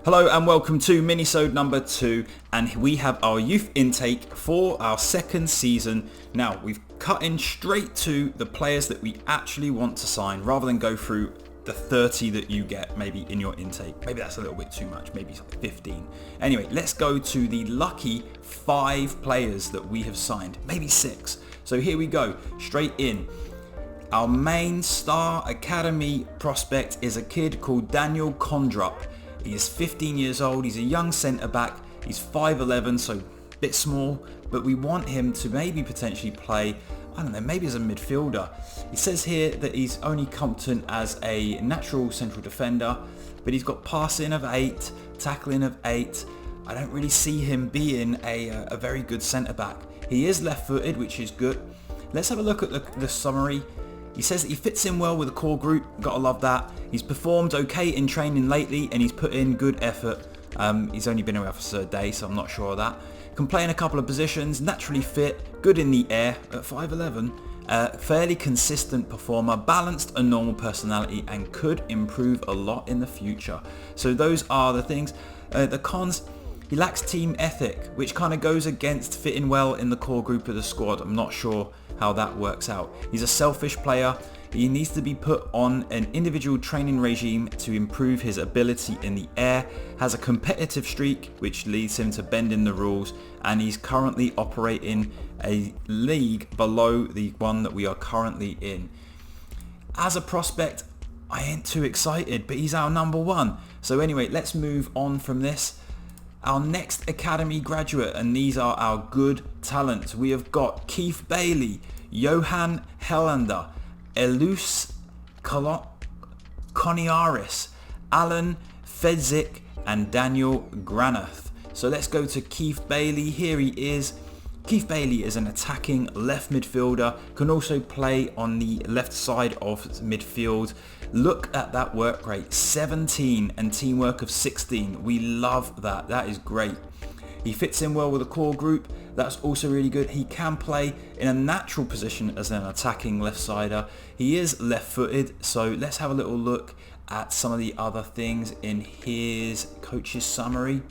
Hello and welcome to Minisode number 2, and we have our youth intake for our second season. Now we've cut in straight to the players that we actually want to sign rather than go through the 30 that you get maybe in your intake. Maybe that's a little bit too much, maybe like 15. Anyway, let's go to the lucky 5 players that we have signed, maybe 6. So here we go, straight in. Our main star academy prospect is a kid called Daniel Kondrup. He is 15 years old, he's a young centre back, he's 5'11", so a bit small, but we want him to maybe potentially play, I don't know, maybe as a midfielder. It says here that he's only competent as a natural central defender, but he's got passing of 8, tackling of 8. I don't really see him being a very good centre back. He is left-footed, which is good. Let's have a look at the summary. He says that he fits in well with the core group, gotta love that. He's performed okay in training lately and he's put in good effort. He's only been around for a day, so I'm not sure of that. Can play in a couple of positions, naturally fit, good in the air at 5'11", fairly consistent performer, balanced and normal personality, and could improve a lot in the future. So those are the things. The cons, he lacks team ethic, which kind of goes against fitting well in the core group of the squad. I'm not sure how that works out. He's a selfish player. He needs to be put on an individual training regime to improve his ability in the air, has a competitive streak which leads him to bending the rules, and he's currently operating a league below the one that we are currently in. As a prospect, I ain't too excited, but he's our number 1. So anyway, let's move on from this. Our next academy graduate, and these are our good talents. We have got Keith Bailey, Johan Helander, Elus Koniaris, Alan Fedzik, and Daniel Granath. So let's go to Keith Bailey. Here he is. Keith Bailey is an attacking left midfielder, can also play on the left side of midfield. Look at that work rate, 17 and teamwork of 16. We love that, that is great. He fits in well with the core group, that's also really good. He can play in a natural position as an attacking left-sider. He is left-footed, so let's have a little look at some of the other things in his coach's summary.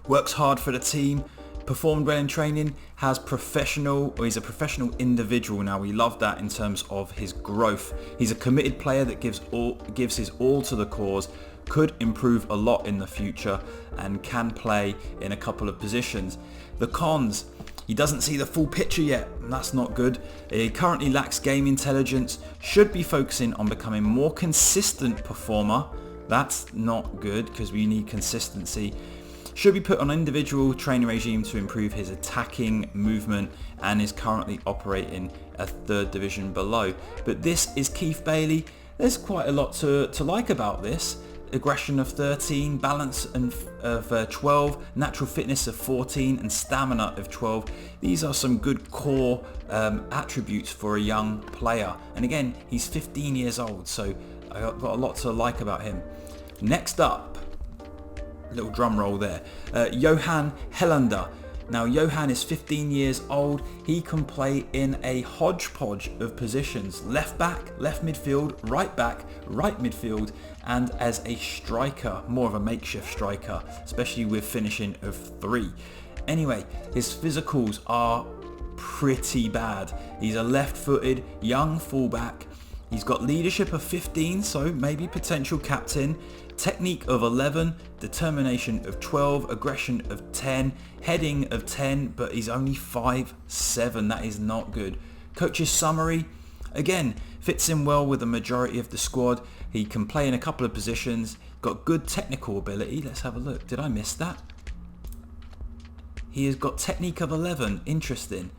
Works hard for the team, performed well in training, he's a professional individual. Now we love that in terms of his growth. He's a committed player that gives his all to the cause, could improve a lot in the future, and can play in a couple of positions. The cons, he doesn't see the full picture yet, and that's not good. He currently lacks game intelligence, should be focusing on becoming more consistent performer. That's not good because we need consistency. Should be put on an individual training regime to improve his attacking movement, and is currently operating a 3rd division below. But this is Keith Bailey. There's quite a lot to like about this. Aggression of 13, balance of 12, natural fitness of 14, and stamina of 12. These are some good core attributes for a young player. And again, he's 15 years old, so I've got a lot to like about him. Next up, little drum roll there, Johan Helander. Now Johan is 15 years old. He can play in a hodgepodge of positions: left back, left midfield, right back, right midfield, and as a striker, more of a makeshift striker, especially with finishing of 3. Anyway, his physicals are pretty bad. He's a left-footed young fullback. He's got leadership of 15, so maybe potential captain. Technique of 11, determination of 12, aggression of 10, heading of 10, but he's only 5'7". That is not good. Coach's summary, again, fits in well with the majority of the squad. He can play in a couple of positions, got good technical ability. Let's have a look. Did I miss that? He has got technique of 11. Interesting.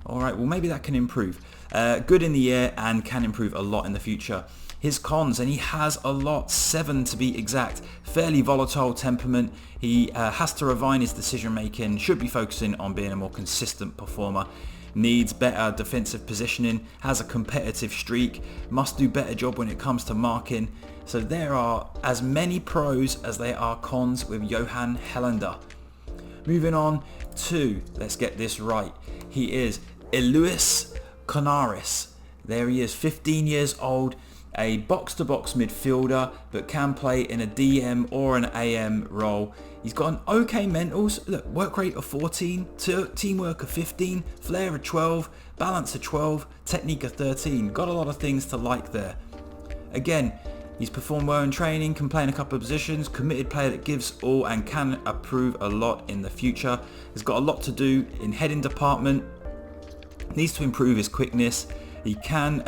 All right, well, maybe that can improve. Good in the air and can improve a lot in the future. His cons, and he has a lot, 7 to be exact. Fairly volatile temperament. He has to refine his decision making, should be focusing on being a more consistent performer. Needs better defensive positioning, has a competitive streak, must do better job when it comes to marking. So there are as many pros as there are cons with Johan Helander. Moving on to, let's get this right, he is Elus Koniaris. There he is, 15 years old, a box-to-box midfielder, but can play in a DM or an AM role. He's got an okay mentals, look, work rate of 14, teamwork of 15, flair of 12, balance of 12, technique of 13. Got a lot of things to like there. Again, he's performed well in training, can play in a couple of positions, committed player that gives all and can improve a lot in the future. He's got a lot to do in heading department, needs to improve his quickness. He can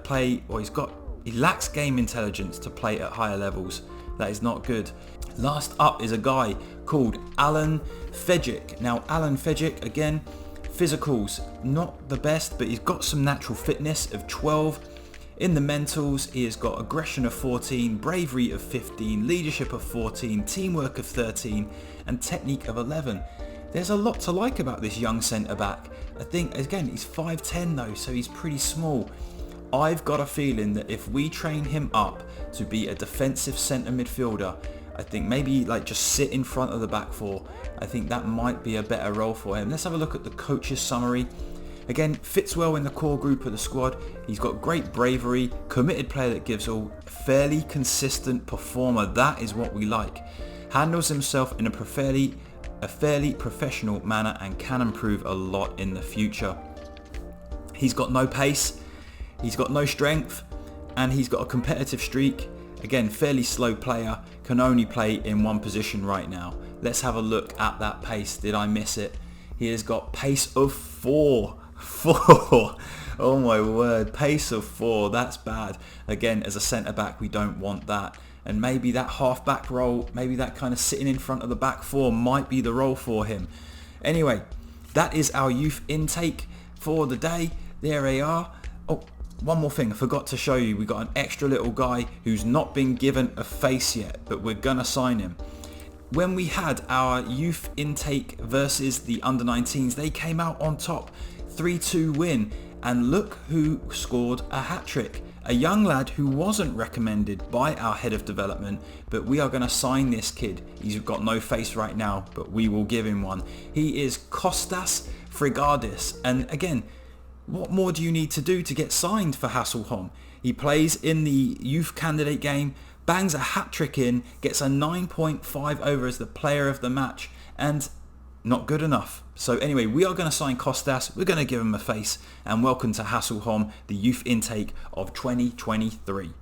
play, or he lacks game intelligence to play at higher levels. That is not good. Last up is a guy called Alan Fejic. Now Alan Fejic, again, physicals, not the best, but he's got some natural fitness of 12. In the mentals, he has got aggression of 14, bravery of 15, leadership of 14, teamwork of 13, and technique of 11. There's a lot to like about this young centre-back. I think, again, he's 5'10 though, so he's pretty small. I've got a feeling that if we train him up to be a defensive centre midfielder, I think maybe like just sit in front of the back four. I think that might be a better role for him. Let's have a look at the coach's summary. Again, fits well in the core group of the squad. He's got great bravery, committed player that gives all, fairly consistent performer. That is what we like. Handles himself in a fairly professional manner and can improve a lot in the future. He's got no pace, he's got no strength, and he's got a competitive streak. Again, fairly slow player, can only play in one position right now. Let's have a look at that pace. Did I miss it? He has got pace of 4. Oh my word, pace of 4. That's bad. Again, as a centre back, we don't want that. And maybe that half back role, maybe that kind of sitting in front of the back four might be the role for him. Anyway, that is our youth intake for the day. There they are. Oh, one more thing I forgot to show you. We got an extra little guy who's not been given a face yet, but we're gonna sign him. When we had our youth intake versus the under-19s, they came out on top. 3-2 win, and look who scored a hat-trick. A young lad who wasn't recommended by our head of development, but we are going to sign this kid. He's got no face right now, but we will give him one. He is Kostas Frigardis, and again, what more do you need to do to get signed for Hasselholm? He plays in the youth candidate game, bangs a hat-trick in, gets a 9.5 over as the player of the match, and not good enough. So anyway, we are going to sign Kostas, we're going to give him a face, and welcome to Hasselholm, the youth intake of 2023.